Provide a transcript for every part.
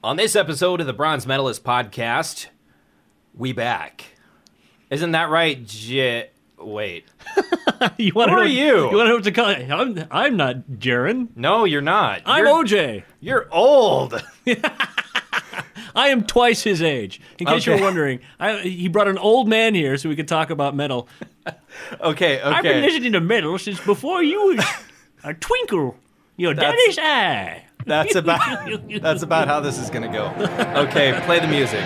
On this episode of the Bronze Metalist podcast, we back. Isn't that right, Wait. You Who are you? You want to know what to call it? I'm not Jaron. No, you're not. I'm OJ. You're old. I am twice his age. In case you were wondering, he brought an old man here so we could talk about metal. Okay. I've been listening to metal since before you was a twinkle. Your daddy's eye. That's about how this is gonna go. Okay, play the music.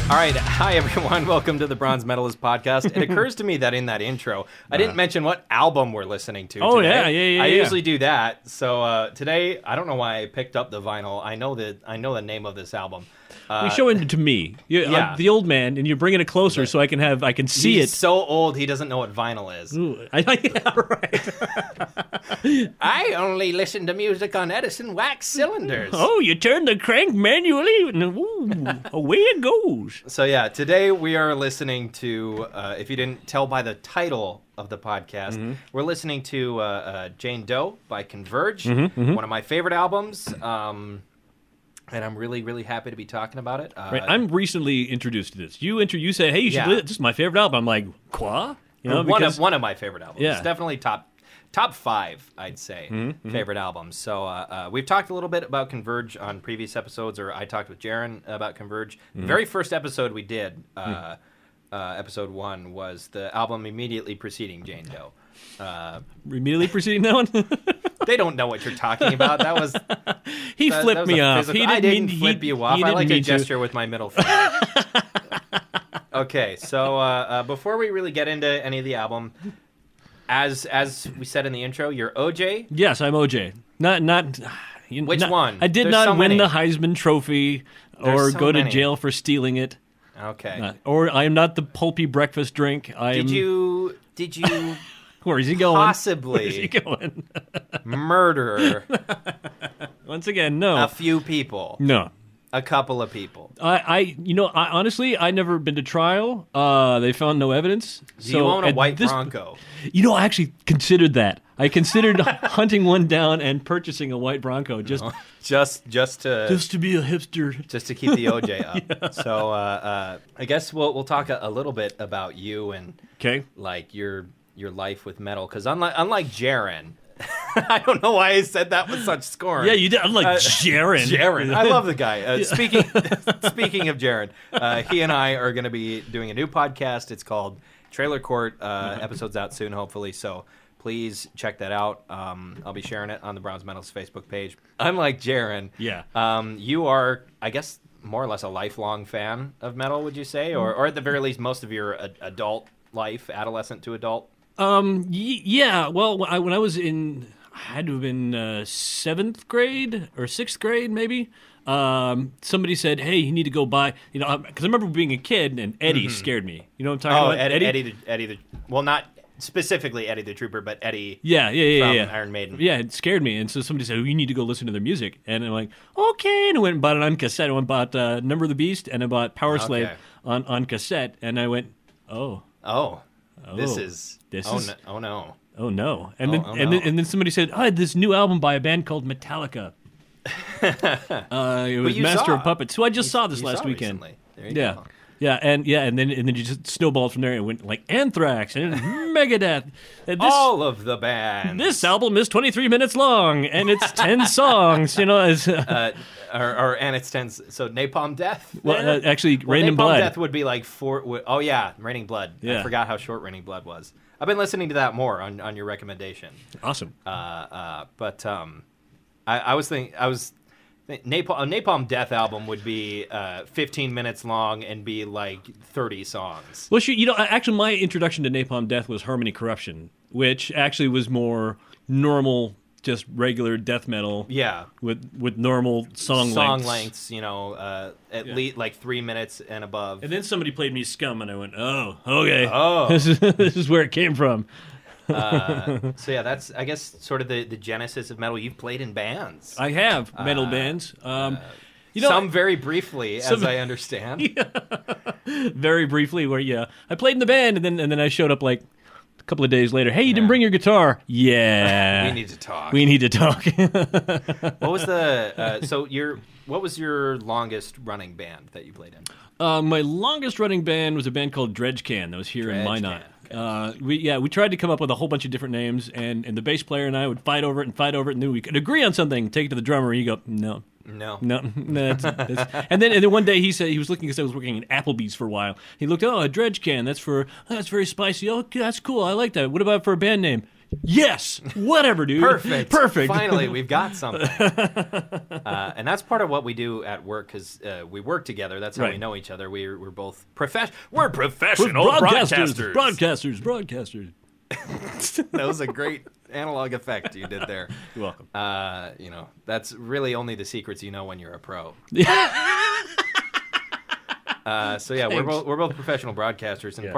All right, hi everyone, welcome to the Bronze Metalist podcast. It occurs to me that in that intro, I didn't mention what album we're listening to today. Yeah. I usually do that, so today, I don't know why I picked up the vinyl. I know the name of this album. You're showing it to me. I'm the old man, and you're bringing it closer so I can see it. He's so old, he doesn't know what vinyl is. Ooh, right. I only listen to music on Edison wax cylinders. Oh, you turn the crank manually, and away it goes. So yeah, today we are listening to, if you didn't tell by the title of the podcast, we're listening to Jane Doe by Converge, one of my favorite albums. And I'm really, really happy to be talking about it. Right. I'm recently introduced to this. You said, "Hey, you should listen. This is my favorite album." I'm like, "Quoi?" You know, one of my favorite albums. Yeah. It's definitely top 5, I'd say, favorite albums. So we've talked a little bit about Converge on previous episodes, or I talked with Jaron about Converge. The very first episode we did, episode 1, was the album immediately preceding Jane Doe. Immediately preceding that one? They don't know what you're talking about. That was he flipped me off. I didn't flip you off. I like to gesture with my middle finger. Okay, so before we really get into any of the album, as we said in the intro, you're OJ. Yes, I'm OJ. Not. Which one? I did not win the Heisman Trophy or go to jail for stealing it. Okay. Or I am not the pulpy breakfast drink. Did you? Where is he going? Possibly. Where is he going? Murder. Once again, no. A few people. No. A couple of people. Honestly, I never been to trial. They found no evidence. Do you own a white Bronco? I actually considered that. I considered hunting one down and purchasing a white Bronco just to be a hipster, just to keep the OJ up. Yeah. So I guess we'll talk a little bit about you and like your life with metal, because unlike Jaron. I don't know why I said that with such scorn. Yeah, you did. I'm like Jaron. Jaron. I love the guy. Speaking of Jaron, he and I are going to be doing a new podcast. It's called Trailer Court. Episode's out soon, hopefully. So please check that out. I'll be sharing it on the Bronze Medalist Facebook page. Unlike Jaron, you are, I guess, more or less a lifelong fan of metal, would you say? Or at the very least, most of your adult life, adolescent to adult? Yeah. Well, when I was I had to have been 7th grade or 6th grade, maybe. Somebody said, "Hey, you need to go buy," because I remember being a kid and Eddie scared me. You know what I'm talking about? Eddie. Well, not specifically Eddie the Trooper, but Eddie. Yeah. From Iron Maiden. Yeah, it scared me, and so somebody said, "You need to go listen to their music," and I'm like, "Okay," and I went and bought it on cassette. I went and bought Number of the Beast, and I bought Power Slave on cassette, and I went, "Oh, this is." Oh no! And then somebody said, "I had this new album by a band called Metallica." It was Master of Puppets. So I just saw this last weekend. There you go. Yeah, and then you just snowballed from there and went like Anthrax and Megadeth. And all of the bands. This album is 23 minutes long and it's 10 songs. And it's 10. So Napalm Death. Well, actually, Raining Napalm Blood. Death would be like 4. Oh yeah, Raining Blood. Yeah. I forgot how short Raining Blood was. I've been listening to that more on your recommendation. Awesome. But I was thinking a Napalm Death album would be 15 minutes long and be like 30 songs. Well, actually, my introduction to Napalm Death was Harmony Corruption, which actually was more normal, just regular death metal. Yeah, with normal song lengths. At least like 3 minutes and above. And then somebody played me Scum, and I went, "Oh, okay. Oh, this is where it came from." So yeah, that's I guess sort of the genesis of metal. You've played in bands. I have metal bands. Some very briefly, as I understand. Very briefly, where I played in the band, and then I showed up like a couple of days later. Hey, you didn't bring your guitar? Yeah, we need to talk. We need to talk. What was what was your longest running band that you played in? My longest running band was a band called Dredge Can that was here in Minot. Okay. We tried to come up with a whole bunch of different names, and the bass player and I would fight over it, and then we could agree on something, take it to the drummer, and he'd go, no. That's and then one day he said he was looking because I was working in Applebee's for a while. He looked, a Dredge Can. That's very spicy. Oh, that's cool. I like that. What about for a band name? Yes, whatever, dude. Perfect. Finally, we've got something. And that's part of what we do at work because we work together. That's how we know each other. We're both We're professional broadcasters. That was a great analog effect you did there. You're welcome. That's really only the secrets you know when you're a pro. So yeah, we're both professional broadcasters, and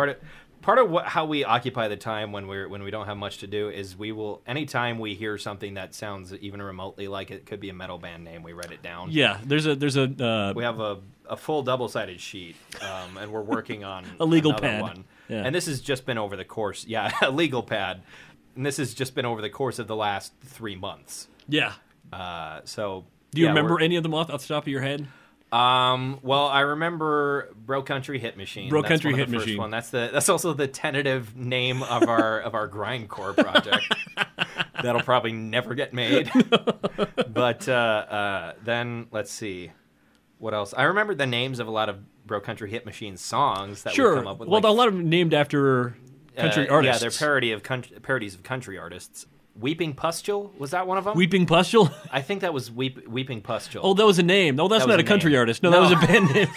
part of how we occupy the time when we don't have much to do is we will anytime we hear something that sounds even remotely like it could be a metal band name, we write it down. Yeah, there's a we have a full double-sided sheet, and we're working on a legal another pad. one. Yeah. And this has just been over the course, a legal pad, and this has just been over the course of the last 3 months. Yeah. So do you remember any of them off the top of your head? Well, I remember Bro Country Hit Machine. That's the first one. That's also the tentative name of our grindcore project. That'll probably never get made. But then let's see, what else? I remember the names of a lot of Bro Country Hit Machine songs that we come up with. Well, a lot of them named after country artists. Yeah, they're parodies of country artists. Weeping Pustule, was that one of them? Weeping Pustule? I think that was Weeping Pustule. Oh, that was a name. No, that's not a country artist. No, that was a band name.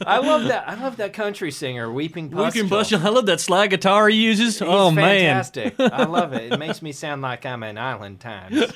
I love that country singer, Weeping Pustule. Weeping Pustule. I love that slide guitar he uses. He's fantastic. I love it. It makes me sound like I'm in Island Times.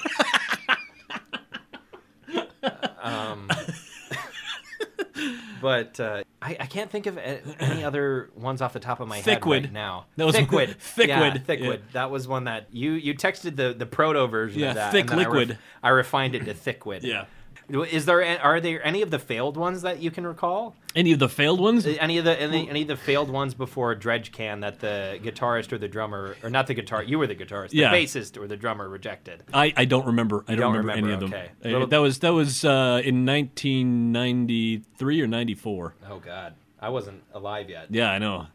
But I can't think of any other ones off the top of my head right now. Thickwood. Thickwood. Yeah. That was one that you texted the proto version of that. Thick Liquid. I refined it to Thickwood. Yeah. Are there any of the failed ones that you can recall? Any of the failed ones? Any of the failed ones before Dredge Can that the guitarist or the drummer, or not the guitar, you were the guitarist, the bassist or the drummer rejected? I don't remember. I don't remember any of them. Okay. That was in 1993 or 94. Oh God, I wasn't alive yet. Yeah, I know.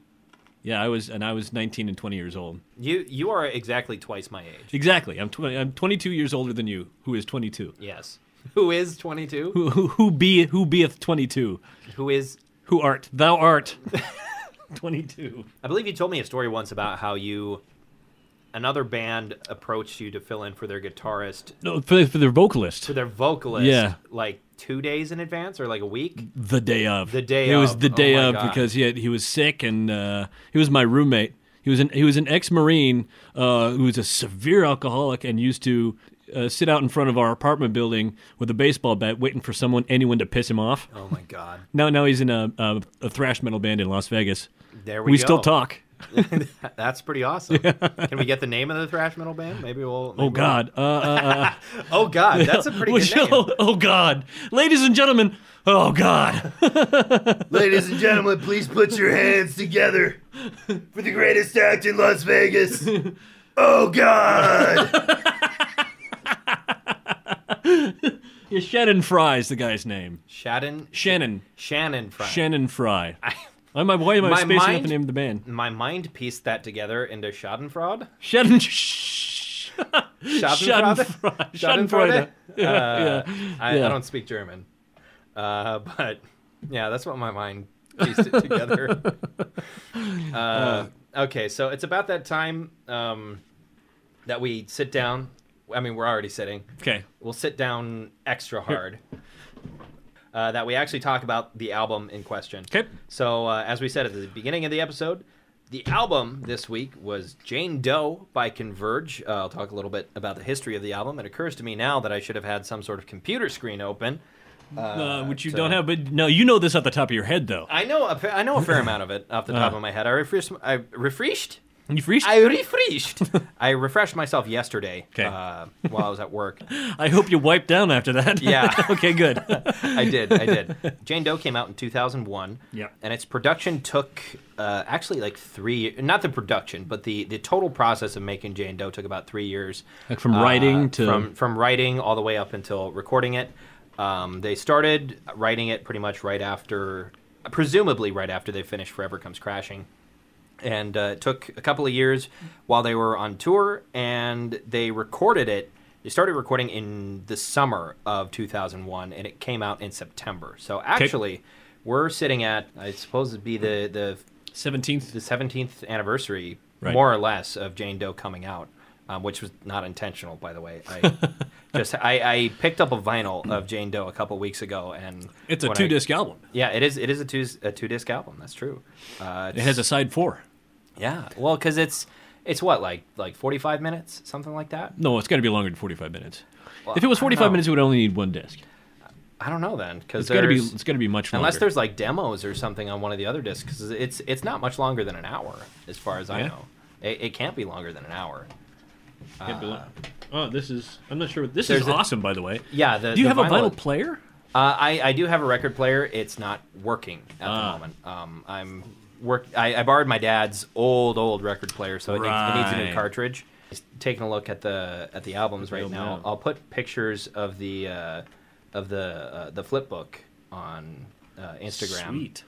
Yeah, I was 19 and 20 years old. You are exactly twice my age. Exactly. I'm 22 years older than you, who is 22. Yes. Who is 22? Who beeth 22? Who art? Thou art 22. I believe you told me a story once about how another band approached you to fill in for their guitarist. No, for their vocalist. For their vocalist. Yeah. Like 2 days in advance or like a week? The day of. It was the day of God. because he was sick and he was my roommate. He was an ex-Marine who was a severe alcoholic and used to sit out in front of our apartment building with a baseball bat waiting for anyone to piss him off. Oh, my God. Now he's in a thrash metal band in Las Vegas. There we go. We still talk. That's pretty awesome. Yeah. Can we get the name of the thrash metal band? Maybe we'll... Oh, God. Oh, God. That's a pretty good name. Oh, God. Ladies and gentlemen, oh, God. Ladies and gentlemen, please put your hands together for the greatest act in Las Vegas. Oh, God. Yeah, Shannon Fry is the guy's name. Shannon Fry. Shannon Fry. Why am I spacing out the name of the band? My mind pieced that together into Schadenfreude. Schadenfreude. I don't speak German. But yeah, that's what my mind pieced it together. Okay, so it's about that time that we sit down. I mean, we're already sitting. Okay. We'll sit down extra hard. That we actually talk about the album in question. Okay. So, as we said at the beginning of the episode, the album this week was Jane Doe by Converge. I'll talk a little bit about the history of the album. It occurs to me now that I should have had some sort of computer screen open. Which you don't have, but no, you know this off the top of your head, though. I know a fair amount of it off the top of my head. I refreshed. You refreshed? I refreshed. I refreshed myself yesterday while I was at work. I hope you wiped down after that. Yeah. Okay, good. I did. Jane Doe came out in 2001. Yeah. And its production took actually like 3 years. Not the production, but the total process of making Jane Doe took about 3 years. Like from writing to... From writing all the way up until recording it. They started writing it pretty much presumably right after they finished Forever Comes Crashing. And it took a couple of years while they were on tour, and they recorded it. They started recording in the summer of 2001, and it came out in September. So actually, we're sitting at, I suppose it'd be the 17th anniversary, more or less, of Jane Doe coming out, which was not intentional, by the way. I picked up a vinyl of Jane Doe a couple weeks ago, and it's a 2-disc album. Yeah, it is. It is a 2-disc album. That's true. It has a side 4. Yeah, well, because it's what, like 45 minutes, something like that. No, it's got to be longer than 45 minutes. Well, if it was 45 minutes, it would only need 1 disc. I don't know then, because it's got to be much longer. Unless there's like demos or something on one of the other discs, because it's not much longer than an hour, as far as I know. It can't be longer than an hour. This is... I'm not sure. This is awesome, by the way. Yeah. Do you have a vinyl player? I do have a record player. It's not working at the moment. I borrowed my dad's old record player, so it needs a new cartridge. Just taking a look at the albums right now. I'll put pictures of the flip book on Instagram. Sweet.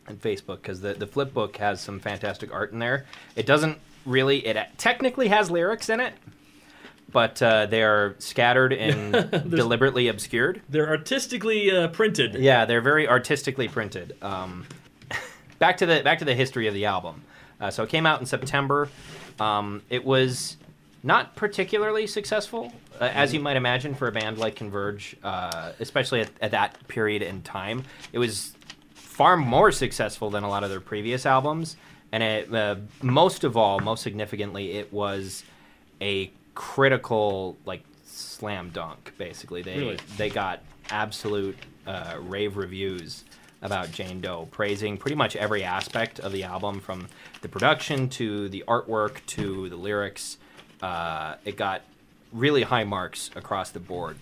And Facebook, because the flip book has some fantastic art in there. It doesn't really... It technically has lyrics in it, but they are scattered and deliberately obscured. They're artistically printed. Yeah, they're very artistically printed. Back to the history of the album. So it came out in September. It was not particularly successful, as you might imagine, for a band like Converge, especially at that period in time. It was far more successful than a lot of their previous albums, and it most significantly, it was a critical slam dunk. Basically, they got absolute rave reviews about Jane Doe, praising pretty much every aspect of the album, from the production to the artwork to the lyrics. It got really high marks across the board,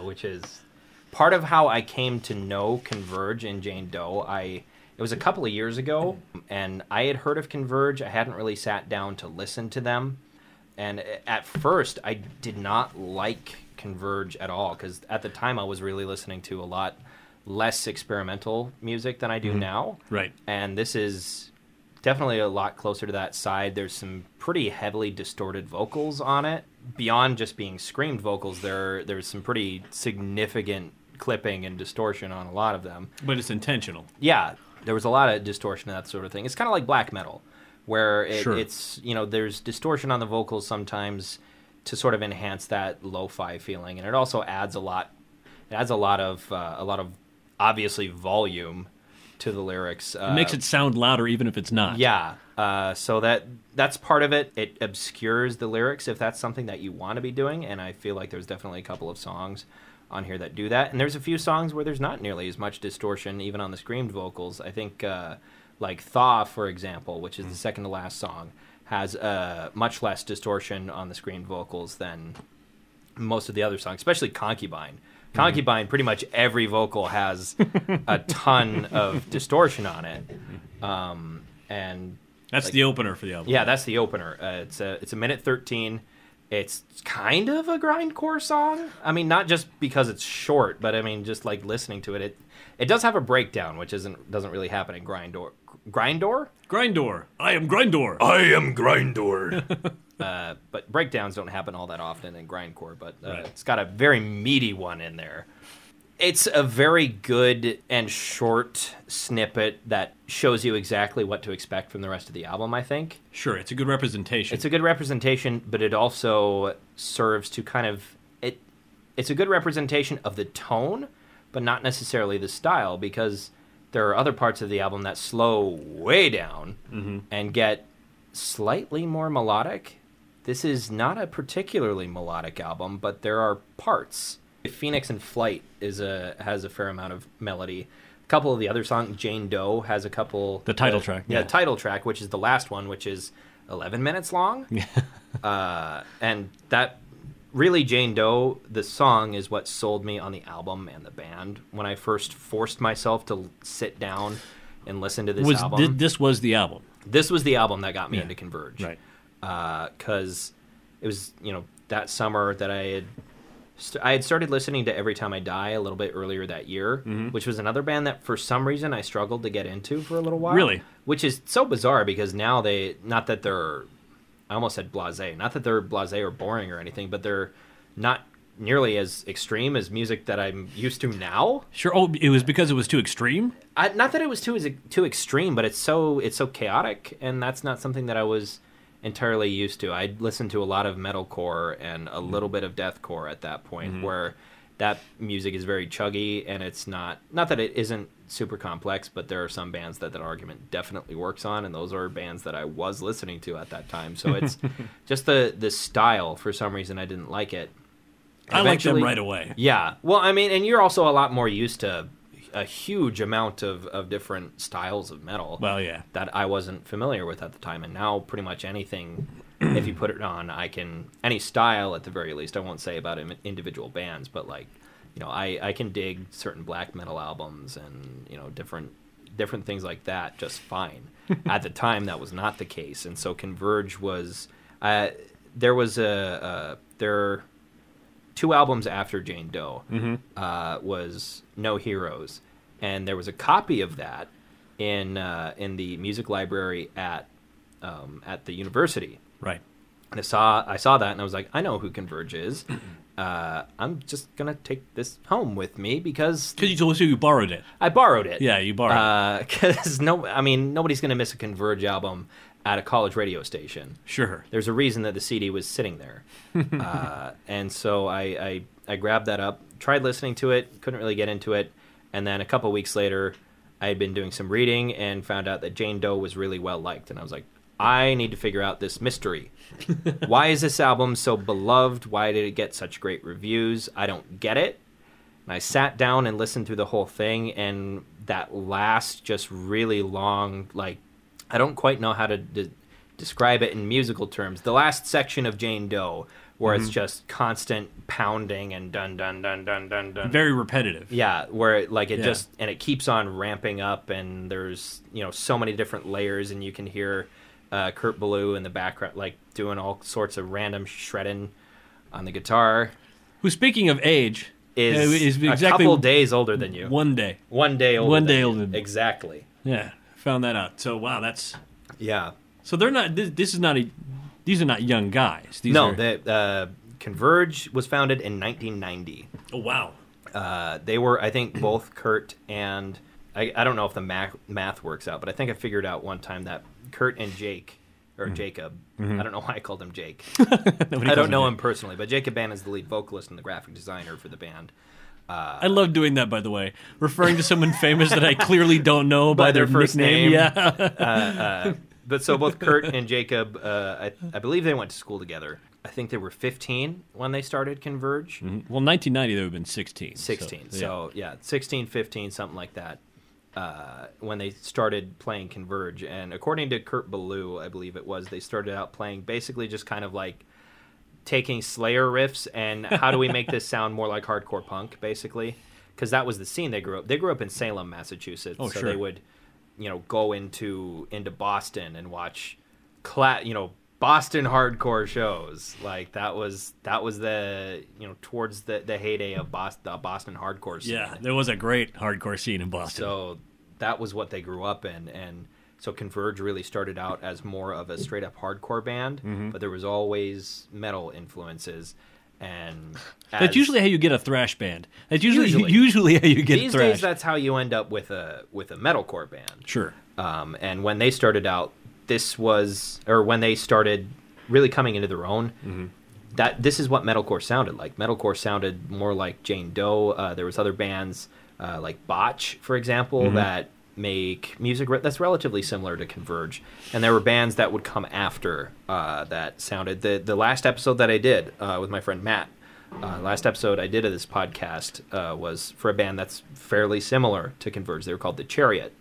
which is part of how I came to know Converge and Jane Doe. It was a couple of years ago, and I had heard of Converge. I hadn't really sat down to listen to them, and at first I did not like Converge at all, because at the time I was really listening to a lot less experimental music than I do now. Right. And this is definitely a lot closer to that side. There's some pretty heavily distorted vocals on it. Beyond just being screamed vocals, there's some pretty significant clipping and distortion on a lot of them. But it's intentional. Yeah. There was a lot of distortion and that sort of thing. It's kind of like black metal, where it's, there's distortion on the vocals sometimes to sort of enhance that lo-fi feeling, and it also adds a lot of obviously volume to the lyrics. It makes it sound louder even if it's not. Yeah. So that's part of it. It obscures the lyrics if that's something that you want to be doing, and I feel like there's definitely a couple of songs on here that do that. And there's a few songs where there's not nearly as much distortion, even on the screamed vocals. I think like Thaw, for example, which is the second to last song, has much less distortion on the screamed vocals than most of the other songs, especially Concubine. Concubine, pretty much every vocal has a ton of distortion on it, and that's the opener for the album. Yeah, that's the opener. It's a minute 13. It's kind of a grindcore song. I mean, not just because it's short, but I mean, just like listening to it, it does have a breakdown, which doesn't really happen in Grindor. Grindor? Grindor. I am Grindor. I am Grindor. But breakdowns don't happen all that often in grindcore, but It's got a very meaty one in there. It's a very good and short snippet that shows you exactly what to expect from the rest of the album, I think. Sure, it's a good representation. It's a good representation, but it also serves to kind of... It's a good representation of the tone, but not necessarily the style, because there are other parts of the album that slow way down and get slightly more melodic. This is not a particularly melodic album, but there are parts. Phoenix in Flight has a fair amount of melody, A couple of the other songs, Jane Doe has a couple. The title track. Yeah, the title track, which is the last one, which is 11 minutes long. And that really, Jane Doe, the song is what sold me on the album and the band. When I first forced myself to sit down and listen to this album. This was the album. This was the album that got me into Converge. Right. Because it was, that summer that I had started listening to Every Time I Die a little bit earlier that year, which was another band that for some reason I struggled to get into for a little while. Really? Which is so bizarre because now I almost said blasé. Not that they're blasé or boring or anything, but they're not nearly as extreme as music that I'm used to now. Sure. Oh, it was because it was too extreme? Not that it was too extreme, but it's so chaotic, and that's not something that I was entirely used to. I listened to a lot of metalcore and a little bit of deathcore at that point, where that music is very chuggy, and it's not that it isn't super complex, but there are some bands that argument definitely works on, and those are bands that I was listening to at that time. So it's just the style. For some reason, I didn't like it. I liked them right away. Yeah. Well, I mean, and you're also a lot more used to a huge amount of different styles of metal. Well, yeah. That I wasn't familiar with at the time. And now pretty much anything, if you put it on, any style at the very least, I won't say about individual bands, but I can dig certain black metal albums and, different things like that just fine. At the time, that was not the case. And so Converge was, there was two albums after Jane Doe was No Heroes, and there was a copy of that in the music library at the university. Right. And I saw that, and I was like, I know who Converge is. I'm just gonna take this home with me because you borrowed it. I borrowed it. Yeah, you borrowed it. Because nobody's gonna miss a Converge album at a college radio station. Sure. There's a reason that the CD was sitting there. And so I grabbed that up, tried listening to it, couldn't really get into it, and then a couple weeks later, I had been doing some reading and found out that Jane Doe was really well liked, and I was like, I need to figure out this mystery. Why is this album so beloved? Why did it get such great reviews? I don't get it. And I sat down and listened through the whole thing, and that last just really long, I don't quite know how to describe it in musical terms. The last section of Jane Doe, where it's just constant pounding and dun dun dun dun dun dun. Very repetitive. Yeah, where it keeps on ramping up, and there's so many different layers, and you can hear Kurt Ballou in the background doing all sorts of random shredding on the guitar. Who, speaking of age, is exactly a couple days older than you. One day older. Exactly. Yeah. Found that out. So wow, that's So they're not. This is not a. These are not young guys. The Converge was founded in 1990. Oh wow. They were, I think, both Kurt and I don't know if the math works out, but I think I figured out one time that Kurt and Jake or Jacob. I don't know why I called him Jake. I don't know him personally, but Jacob Bann is the lead vocalist and the graphic designer for the band. I love doing that, by the way. Referring to someone famous that I clearly don't know by their first nickname. name. Yeah. But so both Kurt and Jacob, I believe they went to school together. I think they were 15 when they started Converge. Mm-hmm. Well, 1990 they would have been 16. 16. So 16, 15, something like that. When they started playing Converge. And according to Kurt Ballou, I believe it was, they started out playing basically just kind of like taking Slayer riffs and how do we make this sound more like hardcore punk, basically. Because that was the scene they grew up. They grew up in Salem, Massachusetts. Oh, so sure. they would, go into Boston and watch, Boston hardcore shows. Like that was the towards the heyday of the Boston hardcore scene. Yeah, there was a great hardcore scene in Boston. So that was what they grew up in, and so Converge really started out as more of a straight up hardcore band, but there was always metal influences. And that's usually how you get a thrash band. That's usually how you get these thrash. Days. That's how you end up with a metalcore band. Sure. And when they started out, when they started really coming into their own, this is what metalcore sounded like. Metalcore sounded more like Jane Doe. There was other bands like Botch, for example, that make music that's relatively similar to Converge. And there were bands that would come after that sounded. The last episode that I did with my friend Matt, last episode I did of this podcast was for a band that's fairly similar to Converge. They were called The Chariot,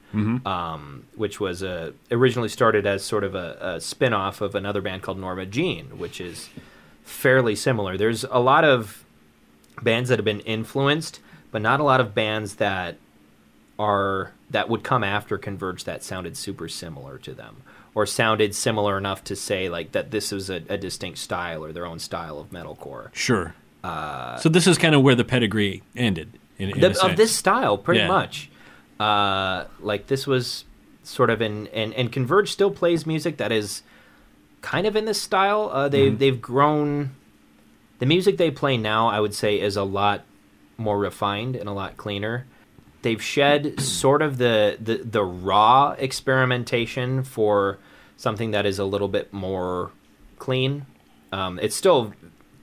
which was originally started as sort of a spin-off of another band called Norma Jean, which is fairly similar. There's a lot of bands that have been influenced, but not a lot of bands that would come after Converge that sounded super similar to them, or sounded similar enough to say like that this was a distinct style or their own style of metalcore. Sure. So this is kind of where the pedigree ended of this style, pretty much. Like this was sort of and Converge still plays music that is kind of in this style. They've grown. The music they play now, I would say, is a lot more refined and a lot cleaner. They've shed sort of the raw experimentation for something that is a little bit more clean. It's still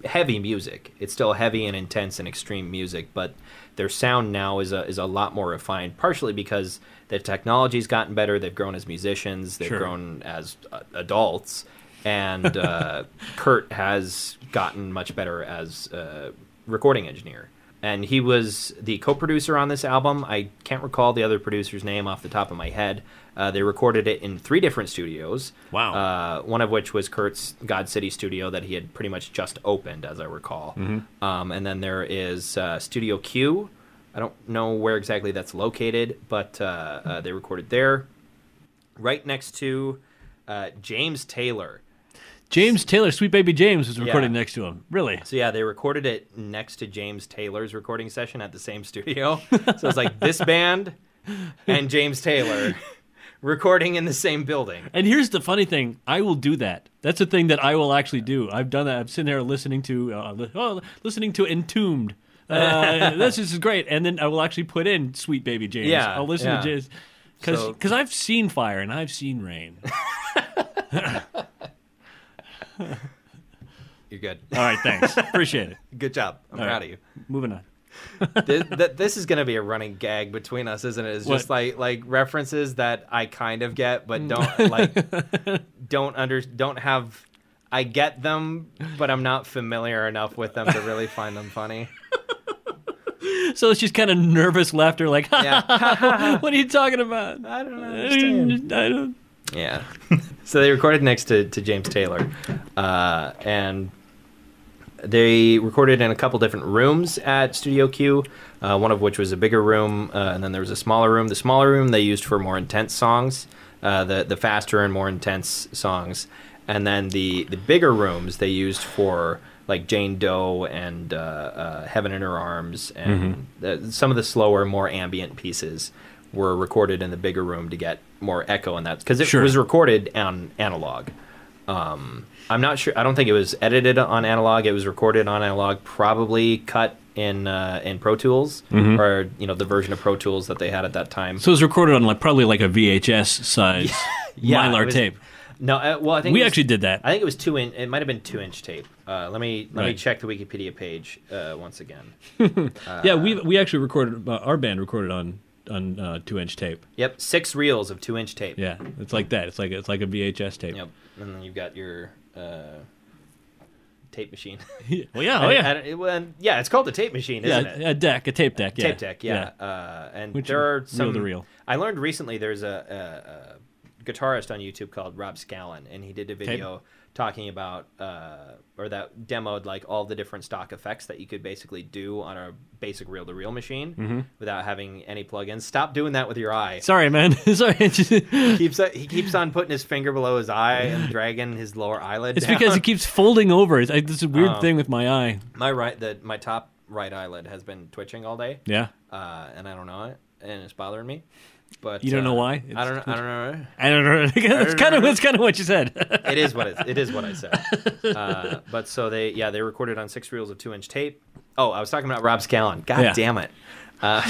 heavy music. It's still heavy and intense and extreme music, but their sound now is a lot more refined, partially because the technology's gotten better. They've grown as musicians. They've grown as adults. And Kurt has gotten much better as a recording engineer. And he was the co-producer on this album. I can't recall the other producer's name off the top of my head. They recorded it in 3 different studios. Wow. One of which was Kurt's God City studio that he had pretty much just opened, as I recall. And then there is Studio Q. I don't know where exactly that's located, but they recorded there. Right next to James Taylor. James Taylor, Sweet Baby James, was recording next to him. Really? So yeah, they recorded it next to James Taylor's recording session at the same studio. So it's like this band and James Taylor recording in the same building. And here's the funny thing. I will do that. That's a thing that I will actually do. I've done that. I'm sitting there listening to Entombed. This is great. And then I will actually put in Sweet Baby James. Yeah, I'll listen to James. Because I've seen fire and I've seen rain. You're good. All right, thanks. Appreciate it. Good job. I'm proud of you. Moving on. This is going to be a running gag between us, isn't it? It's just like references that I kind of get, but don't have. I get them, but I'm not familiar enough with them to really find them funny. So it's just kind of nervous laughter, like, what are you talking about? I don't understand. I don't. Yeah. So they recorded next to James Taylor, and they recorded in a couple different rooms at Studio Q, one of which was a bigger room, and then there was a smaller room. The smaller room they used for more intense songs, the faster and more intense songs, and then the bigger rooms they used for like Jane Doe and Heaven in Her Arms, and some of the slower, more ambient pieces were recorded in the bigger room to get more echo in that, because it was recorded on analog. I'm not sure. I don't think it was edited on analog. It was recorded on analog, probably cut in Pro Tools, or the version of Pro Tools that they had at that time. So it was recorded on probably like a VHS size Mylar tape. No, well, I think we actually did that. I think it was 2-inch. It might have been 2-inch tape. Let me check the Wikipedia page once again. Yeah, we actually recorded. Our band recorded on 2-inch tape. Yep, 6 reels of 2-inch tape. Yeah, it's like that. It's like a VHS tape. Yep, and then you've got your tape machine. Well, yeah, yeah, it's called a tape machine, isn't it? A tape deck. Yeah. Tape deck, yeah. And which there are some reel to reel. I learned recently there's a guitarist on YouTube called Rob Scallon, and he did a video talking about or that demoed like all the different stock effects that you could basically do on a basic reel-to-reel machine without having any plugins. Stop doing that with your eye. Sorry, man. Sorry. He keeps on putting his finger below his eye and dragging his lower eyelid It's down. because it keeps folding over. This is a weird thing with my eye. My top right eyelid has been twitching all day. Yeah. And I don't know it, and it's bothering me. But you don't know why? I don't know. I don't know. It's kind of what you said. It is what I said. But so they recorded on 6 reels of 2-inch tape. Oh, I was talking about Rob Scallon. God damn it.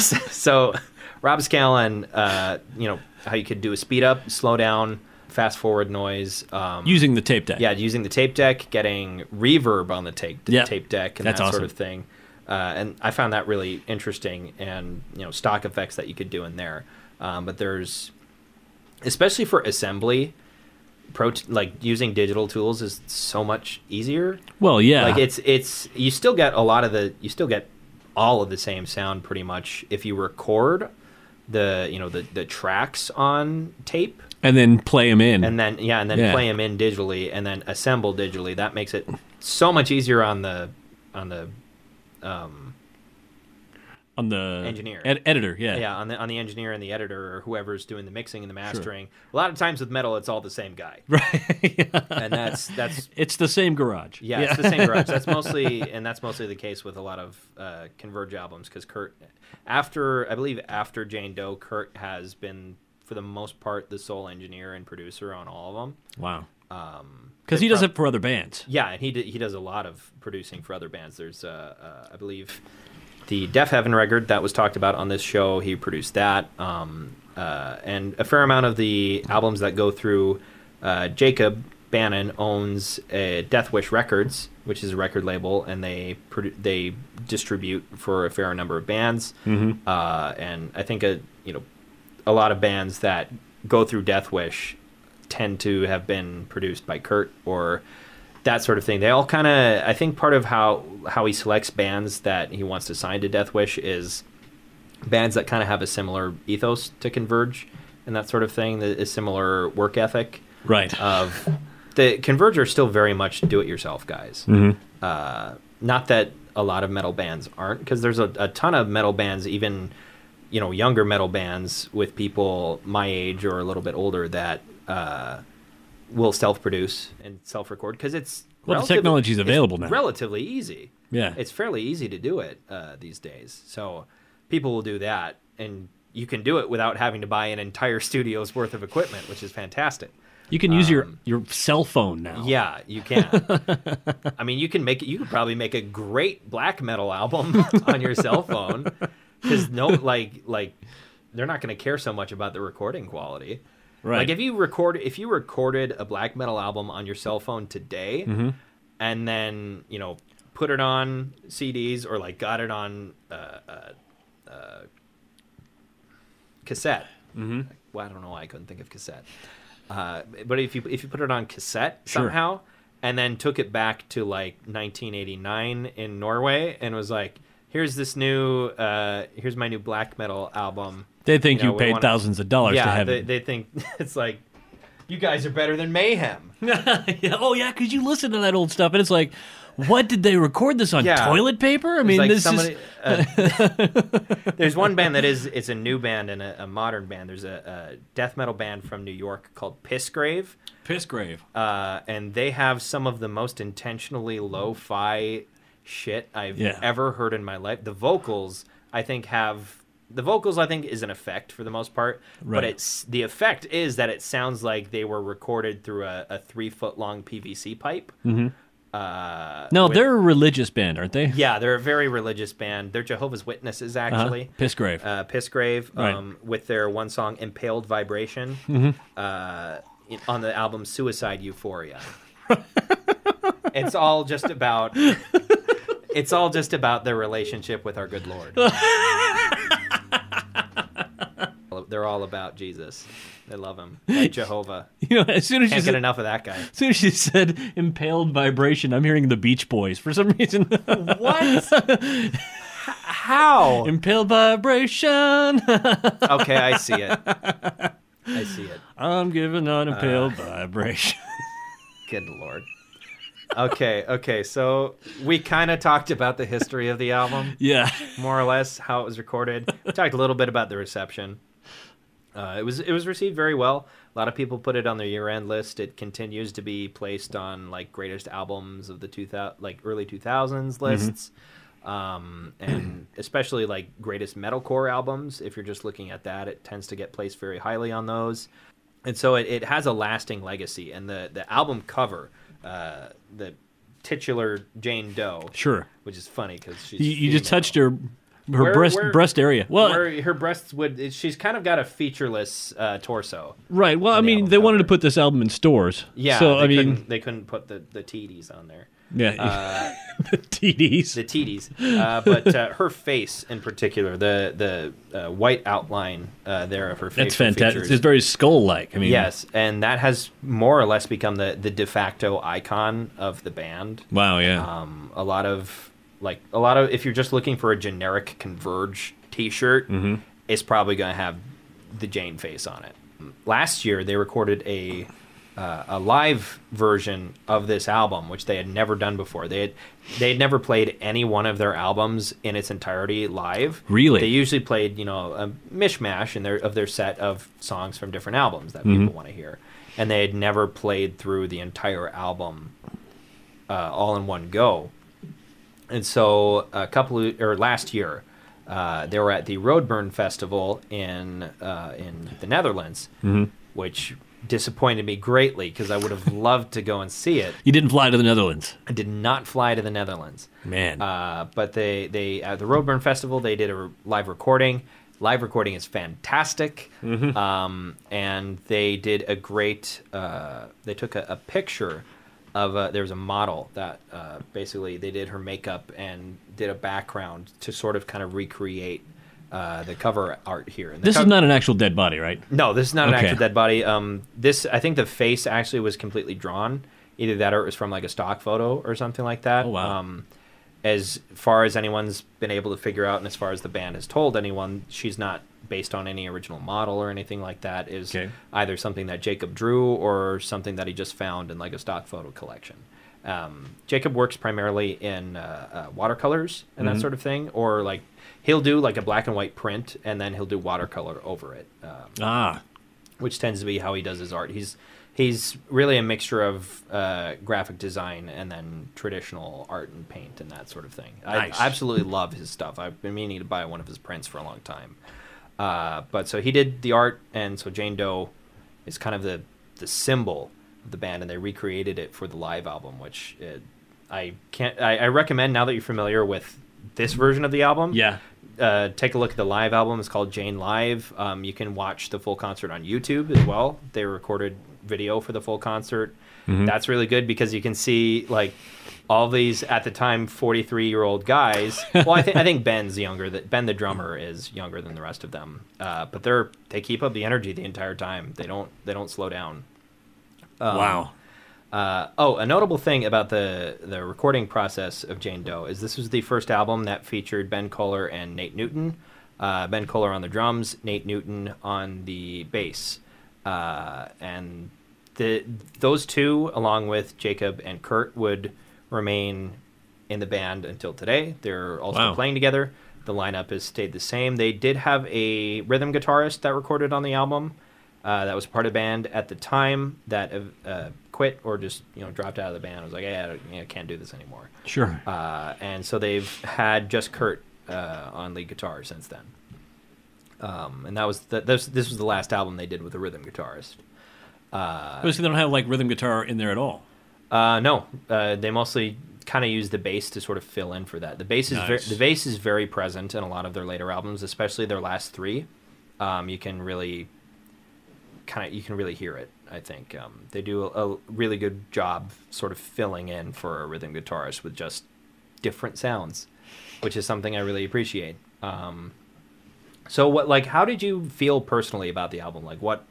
So Rob Scallon, how you could do a speed up, slow down, fast forward noise. Using the tape deck. Yeah, using the tape deck, getting reverb on the tape deck, and that awesome. sort of thing. And I found that really interesting, and stock effects that you could do in there. But there's, especially for assembly, like using digital tools is so much easier. Well, yeah. Like it's you still get all of the same sound pretty much if you record the tracks on tape and then play them in. And then play them in digitally and then assemble digitally. That makes it so much easier on the engineer, editor, on the engineer and the editor or whoever's doing the mixing and the mastering. Sure. A lot of times with metal, it's all the same guy, right? And that's it's the same garage. Yeah, it's the same garage. That's mostly the case with a lot of Converge albums because Kurt, after Jane Doe, Kurt has been for the most part the sole engineer and producer on all of them. Wow. Because he does it for other bands. Yeah, and he does a lot of producing for other bands. There's I believe. The Deaf Heaven record that was talked about on this show, he produced that. And a fair amount of the albums that go through Jacob Bannon owns Death Wish Records, which is a record label, and they distribute for a fair number of bands. Mm-hmm. And I think a lot of bands that go through Death Wish tend to have been produced by Kurt or that sort of thing. They all kind of, I think part of how he selects bands that he wants to sign to Death Wish is bands that kind of have a similar ethos to Converge and that sort of thing, a similar work ethic. Right. Of the Converge are still very much do-it-yourself guys. Mm-hmm. Not that a lot of metal bands aren't, because there's a ton of metal bands, even younger metal bands with people my age or a little bit older that will self-produce and self-record because it's the technology is available now. Relatively easy. Yeah, it's fairly easy to do it these days. So people will do that, and you can do it without having to buy an entire studio's worth of equipment, which is fantastic. You can use your cell phone now. Yeah, you can. I mean, you could probably make a great black metal album on your cell phone because they're not going to care so much about the recording quality. Right. Like if you recorded a black metal album on your cell phone today, mm-hmm. and then put it on CDs or got it on cassette. Mm-hmm. Well, I don't know why I couldn't think of cassette. But if you put it on cassette somehow, and then took it back to 1989 in Norway and was like, here's my new black metal album. They think you paid thousands of dollars to have it. They think it's like, you guys are better than Mayhem. Yeah. Oh, yeah, because you listen to that old stuff, and it's like, what did they record this on? Yeah. Toilet paper? I mean, this is... There's one band it's a new band and a modern band. There's a death metal band from New York called Pissgrave. Pissgrave. And they have some of the most intentionally lo-fi shit I've ever heard in my life. The vocals, I think, is an effect for the most part, right. But the effect is that it sounds like they were recorded through a 3-foot-long PVC pipe. Mm-hmm. They're a religious band, aren't they? Yeah, they're a very religious band. They're Jehovah's Witnesses, actually. Pissgrave. Pissgrave, right. With their one song, Impaled Vibration, mm-hmm. On the album Suicide Euphoria. It's all just about their relationship with our good Lord. They're all about Jesus. They love him. Like Jehovah. As soon as Can't get enough of that guy. As soon as you said Impaled Vibration, I'm hearing the Beach Boys for some reason. What? How? Impaled Vibration. Okay, I see it. I'm giving on Impaled Vibration. Good Lord. Okay, so we kind of talked about the history of the album. Yeah. More or less, how it was recorded. We talked a little bit about the reception. It was received very well. A lot of people put it on their year-end list. It continues to be placed on greatest albums of the early 2000s lists. Mm-hmm. And especially greatest metalcore albums. If you're just looking at that, it tends to get placed very highly on those. And so it has a lasting legacy. And the album cover, the titular Jane Doe, sure, which is funny because she's you just touched her breast area. Well, where her breasts she's kind of got a featureless torso. Right. Well, I mean, they wanted to put this album in stores. Yeah. So they couldn't put the titties on there. Yeah. The TDs. The TDs. But her face in particular, the white outline there of her face. That's fantastic. It's very skull-like. I mean, yes, and that has more or less become the de facto icon of the band. Wow, yeah. A lot of if you're just looking for a generic Converge T-shirt, it's probably going to have the Jane face on it. Last year, they recorded a live version of this album, which they had never done before. They had never played any one of their albums in its entirety live. Really? They usually played, a mishmash of their set of songs from different albums that people want to hear, and they had never played through the entire album all in one go. And so last year, they were at the Roadburn Festival in the Netherlands, which disappointed me greatly because I would have loved to go and see it. You didn't fly to the Netherlands. I did not fly to the Netherlands. Man. But they at the Roadburn Festival, they did a live recording. Live recording is fantastic. And they did a great, they took a picture of, there was a model that basically they did her makeup and did a background to sort of kind of recreate the cover art here. And this is not an actual dead body, right? No, this is not an actual dead body. I think the face actually was completely drawn. Either that or it was from like a stock photo or something like that. Oh, wow. As far as anyone's been able to figure out, and as far as the band has told anyone, she's not based on any original model or anything like that. Is either something that Jacob drew or something that he just found in like a stock photo collection. Jacob works primarily in watercolors and that sort of thing, or like he'll do like a black and white print and then he'll do watercolor over it. Which tends to be how he does his art. He's really a mixture of graphic design and then traditional art and paint and that sort of thing. Nice. I absolutely love his stuff. I've been meaning to buy one of his prints for a long time. But so he did the art, and so Jane Doe is kind of the symbol of the band, and they recreated it for the live album, which I recommend now that you're familiar with this version of the album. Yeah. Take a look at the live album. It's called Jane Live. You can watch the full concert on YouTube as well. They recorded video for the full concert. That's really good because you can see like all these at the time 43-year-old guys. Well, I think Ben's younger. Ben the drummer is younger than the rest of them. But they keep up the energy the entire time. They don't slow down. Wow. A notable thing about the recording process of Jane Doe is this was the first album that featured Ben Kohler and Nate Newton. Ben Kohler on the drums, Nate Newton on the bass. And those two, along with Jacob and Kurt, would remain in the band until today. They're all still playing together. The lineup has stayed the same. They did have a rhythm guitarist that recorded on the album. That was part of the band at the time that quit or just dropped out of the band. I was like, I can't do this anymore. Sure. And so they've had just Kurt on lead guitar since then. And that was this was the last album they did with a rhythm guitarist. So they don't have like rhythm guitar in there at all. No, they mostly kind of use the bass to sort of fill in for that. The bass is very present in a lot of their later albums, especially their last three. You can really hear it. I think they do a really good job sort of filling in for a rhythm guitarist with just different sounds, which is something I really appreciate. So how did you feel personally about the album? Like, what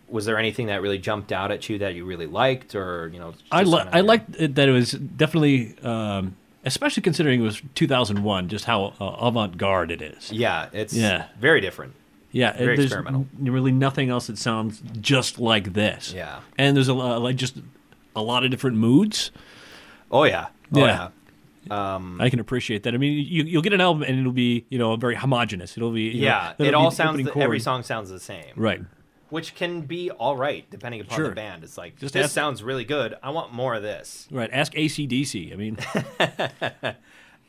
was there anything that really jumped out at you that you really liked, or I liked it, that it was definitely, especially considering it was 2001, just how avant-garde it is. Yeah, it's very different. Yeah, very there's experimental. Really nothing else that sounds just like this. Yeah, and there's just a lot of different moods. Oh yeah. I can appreciate that. I mean, you'll get an album and it'll be very homogenous. It'll be it all sounds every song sounds the same, right? Which can be all right depending upon the band. It's like this sounds really good. I want more of this. Right? Ask AC/DC. I mean.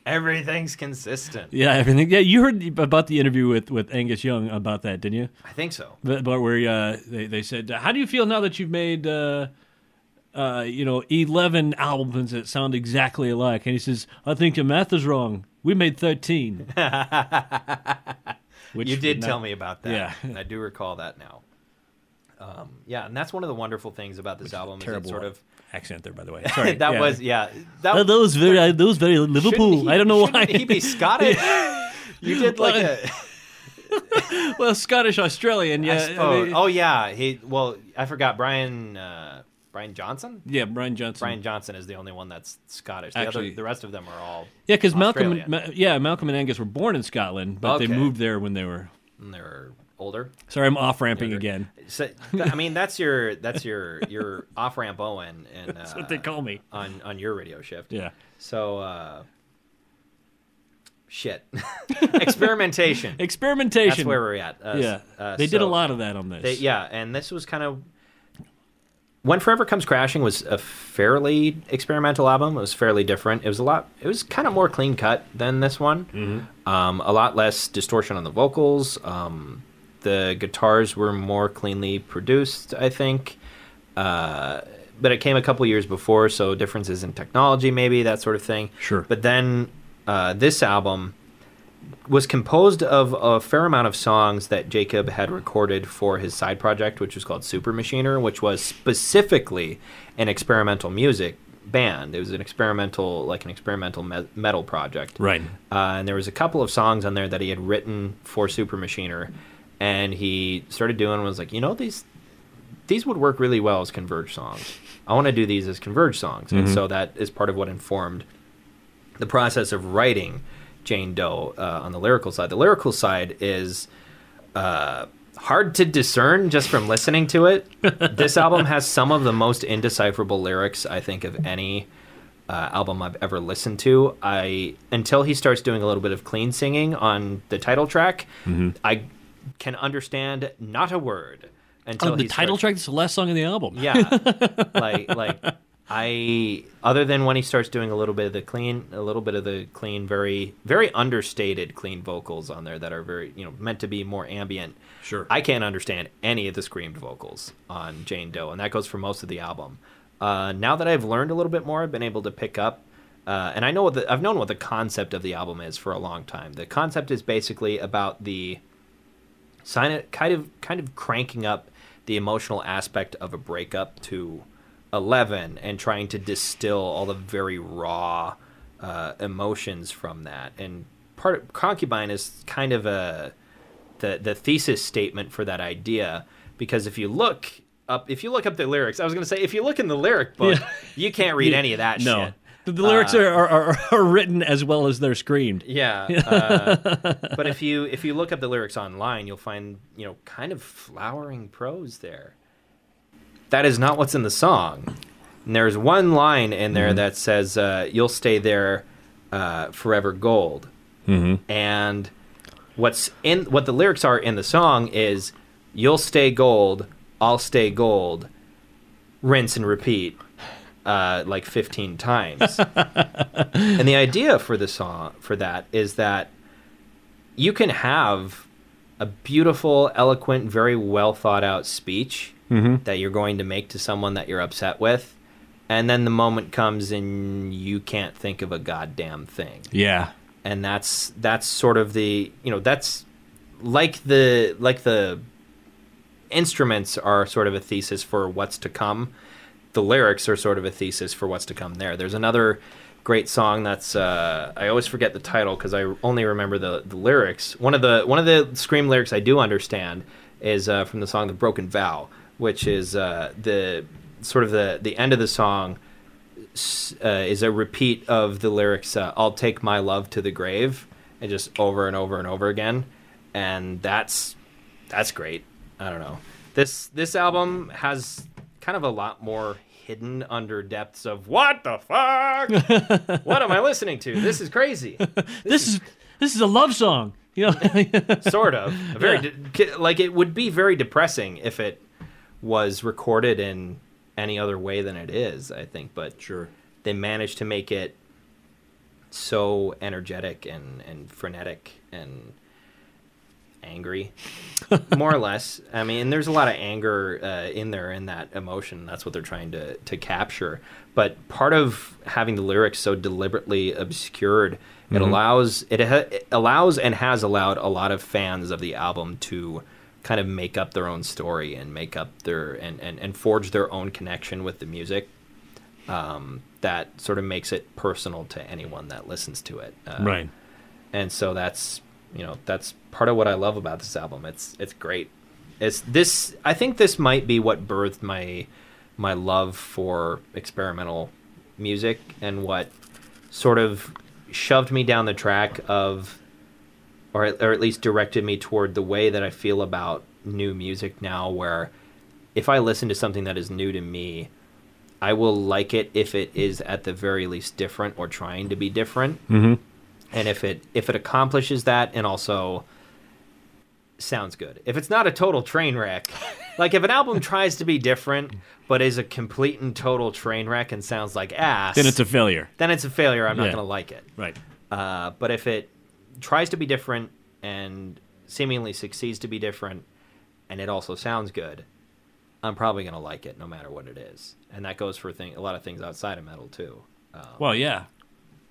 Everything's consistent. Yeah, everything. Yeah, you heard about the interview with Angus Young about that, didn't you? I think so. But where they said, how do you feel now that you've made 11 albums that sound exactly alike? And he says, I think your math is wrong. We made 13. You did tell me about that. Yeah. I do recall that now. And that's one of the wonderful things about this album is it sort of accent there, by the way. Sorry. That was That was very Liverpool. I don't know why. Shouldn't he be Scottish? You did like a... Well, Scottish Australian, yeah. I forgot Brian Johnson? Yeah, Brian Johnson. Brian Johnson is the only one that's Scottish. The rest of them are all because Australian. Malcolm and Angus were born in Scotland, but they moved there when they were older. Sorry, I'm off ramping again. So, I mean, that's your off ramp Owen, and that's what they call me on your radio shift. Yeah. So. Shit. Experimentation. That's where we're at. They did a lot of that on this. And this was kind of... When Forever Comes Crashing was a fairly experimental album. It was fairly different. It was kind of more clean cut than this one. Mm-hmm. A lot less distortion on the vocals. The guitars were more cleanly produced, I think. But it came a couple years before, so differences in technology, maybe, that sort of thing. Sure. But then... this album was composed of a fair amount of songs that Jacob had recorded for his side project, which was called Super Machiner, which was specifically an experimental music band. It was an experimental metal project. Right. And there was a couple of songs on there that he had written for Super Machiner, and he started doing was like, these would work really well as Converge songs. I want to do these as Converge songs. Mm-hmm. And so that is part of what informed the process of writing Jane Doe on the lyrical side. The lyrical side is hard to discern just from listening to it. This album has some of the most indecipherable lyrics, I think, of any album I've ever listened to. Until he starts doing a little bit of clean singing on the title track, mm-hmm. I can understand not a word. Until the title track is the last song of the album. Yeah. Other than when he starts doing a little bit of the clean, very, very understated clean vocals on there that are very, meant to be more ambient. Sure. I can't understand any of the screamed vocals on Jane Doe, and that goes for most of the album. Now that I've learned a little bit more, I've been able to pick up, and I've known what the concept of the album is for a long time. The concept is basically about the kind of cranking up the emotional aspect of a breakup to 11 and trying to distill all the very raw emotions from that. And part of Concubine is kind of the thesis statement for that idea, because if you look up the lyrics, I was going to say, if you look in the lyric book, you can't read any of that shit. The lyrics are written as well as they're screamed. Yeah. But if you look up the lyrics online, you'll find, kind of flowering prose there. That is not what's in the song. And there's one line in there that says, you'll stay there forever gold. Mm-hmm. And what the lyrics are in the song is, you'll stay gold, I'll stay gold, rinse and repeat, like 15 times. And the idea for the song, for that, is that you can have a beautiful, eloquent, very well thought out speech that you're going to make to someone that you're upset with, and then the moment comes and you can't think of a goddamn thing. Yeah. And that's sort of the, that's like the instruments are sort of a thesis for what's to come. The lyrics are sort of a thesis for what's to come there. There's another great song that's I always forget the title because I only remember the lyrics. One of the scream lyrics I do understand is from the song "The Broken Vow," which is the end of the song is a repeat of the lyrics "I'll take my love to the grave," and just over and over and over again, and that's great. I don't know. This album has kind of a lot more hidden under depths of what the fuck? What am I listening to? This is crazy. This is a love song. Sort of. It would be very depressing if it was recorded in any other way than it is, I think. But sure, they managed to make it so energetic and frenetic and angry, more or less. I mean, there's a lot of anger in there, in that emotion. That's what they're trying to capture. But part of having the lyrics so deliberately obscured, it allows and has allowed a lot of fans of the album to kind of make up their own story and make up their and forge their own connection with the music. that sort of makes it personal to anyone that listens to it. Right. And so that's part of what I love about this album. It's great. I think this might be what birthed my love for experimental music, and what sort of shoved me down the track of, or at least directed me toward the way that I feel about new music now, where if I listen to something that is new to me, I will like it if it is at the very least different or trying to be different. Mm-hmm. And if it accomplishes that and also sounds good. If it's not a total train wreck, like if an album tries to be different but is a complete and total train wreck and sounds like ass, Then it's a failure. I'm not going to like it. Right. But if it tries to be different and seemingly succeeds to be different and it also sounds good, I'm probably going to like it no matter what it is. And that goes for a lot of things outside of metal too. Well, yeah.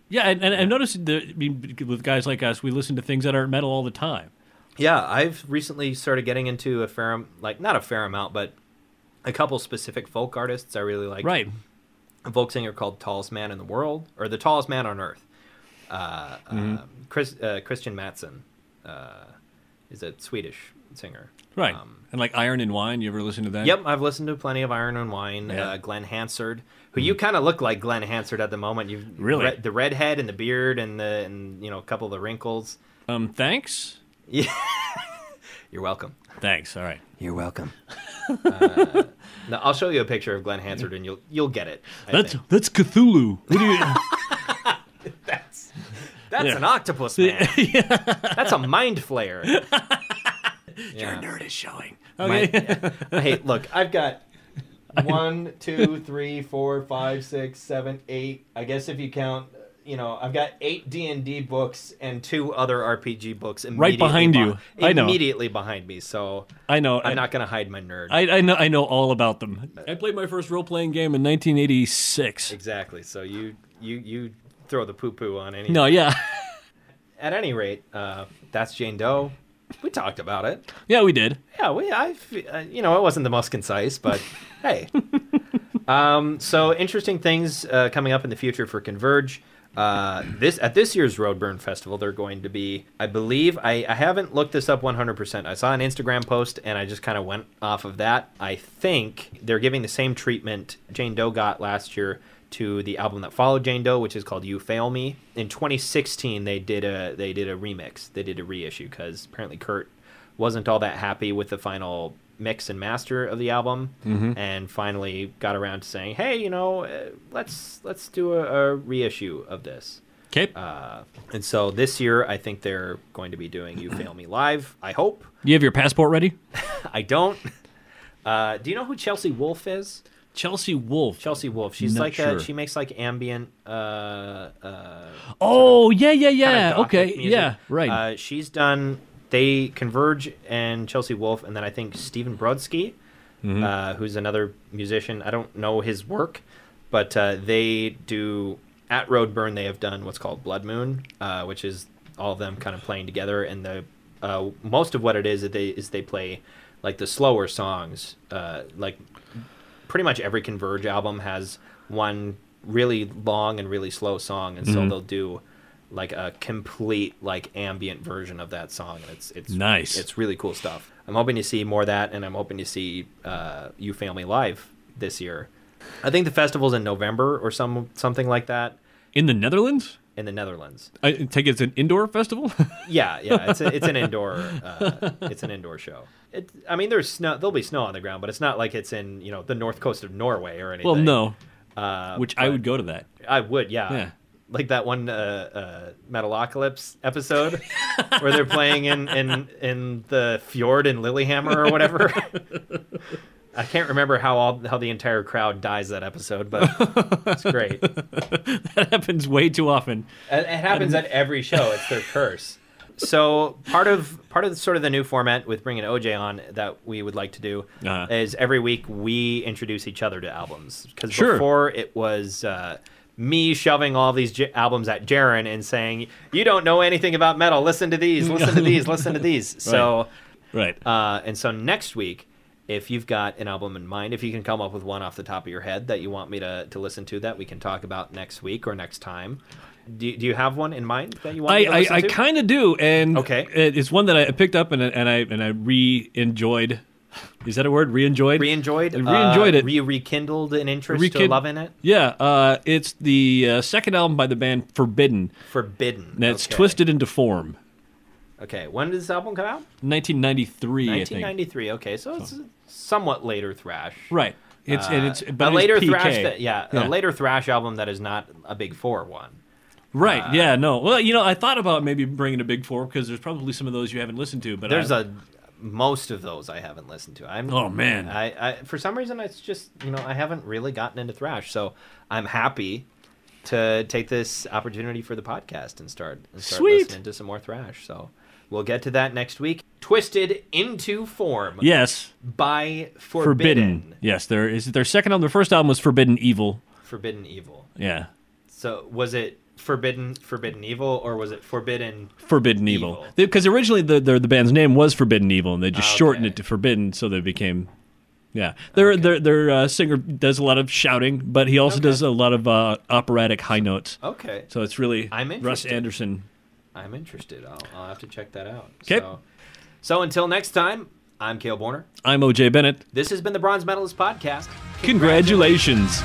Yeah, and I've noticed with guys like us, we listen to things that aren't metal all the time. Yeah, I've recently started getting into not a fair amount, but a couple specific folk artists I really like. Right. A folk singer called Tallest Man in the World, or The Tallest Man on Earth. Christian Mattsson is a Swedish singer. Right. And like Iron and Wine, you ever listen to that? Yep, I've listened to plenty of Iron and Wine. Yeah. Glenn Hansard, who you kind of look like Glenn Hansard at the moment. You've Really? the red head and the beard and a couple of the wrinkles. Thanks? Yeah. You're welcome. Thanks, all right. You're welcome. Now, I'll show you a picture of Glenn Hansard, and you'll get it. That's Cthulhu. What do you... That's an octopus man. Yeah. That's a mind flayer. Your nerd is showing. Okay. Hey, look, I've got 1, 2, 3, 4, 5, 6, 7, 8. I guess if you count, I've got 8 D&D books and 2 other RPG books right behind you. I know. Immediately behind me. So I know. I'm not going to hide my nerd. I know all about them. I played my first role-playing game in 1986. Exactly. So you throw the poo-poo on anything. No, yeah. At any rate, that's Jane Doe. We talked about it. Yeah, we did. Yeah, it wasn't the most concise, but hey. So interesting things coming up in the future for Converge. At this year's Roadburn Festival, they're going to be, I believe, I haven't looked this up 100%. I saw an Instagram post, and I just kind of went off of that. I think they're giving the same treatment Jane Doe got last year to the album that followed Jane Doe, which is called You Fail Me. In 2016, they did a remix. They did a reissue because apparently Kurt wasn't all that happy with the final mix and master of the album, and finally got around to saying, "Hey, let's do a reissue of this." Okay. And so this year, I think they're going to be doing "You Fail Me" live. I hope. You have your passport ready? I don't. Do you know who Chelsea Wolfe is? Chelsea Wolfe. She's Not sure. she makes like ambient. Yeah. Kind of Okay. music. Yeah. Right. She's done. They Converge and Chelsea Wolfe, and then I think Stephen Brodsky, who's another musician. I don't know his work, but they do at Roadburn. They have done what's called Blood Moon, which is all of them kind of playing together. And the most of what it is they play like the slower songs. Like pretty much every Converge album has one really long and really slow song, and so they'll do like a complete like ambient version of that song, and it's nice. It's really cool stuff. I'm hoping to see more of that, and I'm hoping to see You Fail Me live this year. I think the festival's in November or something like that. In the Netherlands? In the Netherlands. I take it it's an indoor festival? Yeah, it's an indoor it's an indoor show. There's snow. There'll be snow on the ground, but it's not like it's in the north coast of Norway or anything. Well, no. Which I would go to that. I would, yeah. Like that one Metalocalypse episode where they're playing in the fjord in Lillehammer or whatever. I can't remember how the entire crowd dies that episode, but it's great. That happens way too often. It happens at every show. It's their curse. So part of sort of the new format with bringing OJ on that we would like to do is every week we introduce each other to albums. Because before it was me shoving all these albums at Jaron and saying, "You don't know anything about metal. Listen to these. Listen to these. Listen to these." So, right. And so next week if you've got an album in mind, if you can come up with one off the top of your head that you want me to listen to that we can talk about next week or next time. Do you have one in mind that you want me to listen to? I kind of do, and okay. It's one that I picked up and I re-enjoyed. Is that a word? Re-enjoyed? Re-enjoyed? Re-enjoyed it. Rekindled an interest or love in it? Yeah. It's the second album by the band Forbidden. Forbidden. And it's Twisted into Form. Okay. When did this album come out? 1993, 1993, okay. So it's somewhat later thrash. Right. But a later PK. thrash a later thrash album that is not a Big Four one. Right. No. Well, I thought about maybe bringing a Big Four because there's probably some of those you haven't listened to, but most of those I haven't listened to. Oh man. I for some reason it's just, I haven't really gotten into thrash, so I'm happy to take this opportunity for the podcast and start listening to some more thrash. So we'll get to that next week. Twisted into Form. Yes. By Forbidden. Yes, their second album. Their first album was Forbidden Evil. Forbidden Evil. Yeah. So was it Forbidden Evil, or was it Forbidden Evil? Because originally the band's name was Forbidden Evil, and they just shortened it to Forbidden, so they became. Yeah, their singer does a lot of shouting, but he also does a lot of operatic high notes. Okay, so it's really Russ Anderson. I'm interested. I'll have to check that out. Okay. So until next time, I'm Kayle Borner. I'm OJ Bennett. This has been the Bronze Medalist Podcast. Congratulations.